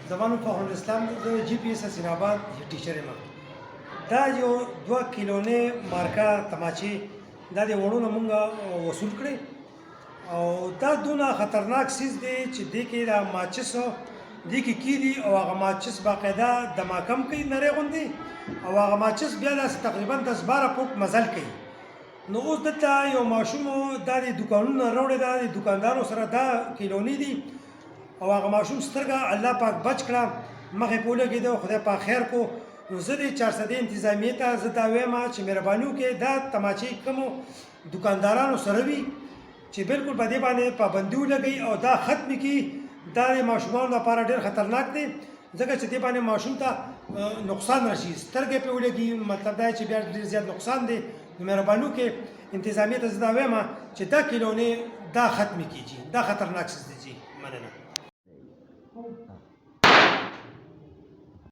زما نوم فخرالاسلام دی، زه جی پی ایس حسین آباد ټیچر یم. دا یو 2 کیلونې مارکا تماچې دا د وړو نه مونږ وصول کړې او دا دونه خطرناک سیز دی چې دې کې دا ماچس دې کې کیدي او هغه ماچس باقاعده دماکم کوي نری غوندې او هغه ماچس بیا داسې تقریبا 10-12 فوټ مزل کوي. نو اوس دلته یو ماشوم دا د دوکانونو راوړی، دا د دوکاندارو سره دا کیلونې دي او هغه ماشوم سترګه الله پاک بچ کړه، مخې په ولګېده، خدای پاک خیر کو. نو زه د 400 انتظامیې ته زه دا وایم چې مهرباني وکړئ دا تماچې کومو دوکاندارانو سره وي چې بالکل په دې باندې پابندي ولګوي او دا ختم کړي. دا د ماشومانو لپاره ډېر خطرناک دی ځکه چې دې باندې ماشوم ته نقصان راشي، سترګې پرې ولګي، مطلب دا چې بیا ډېر زیات نقصان دی. نو مهرباني وکړئ انتظامیې ته زه دا وایم چې دا کیلونې دا ختمې کړي، دا خطرناک څه دی. مننه.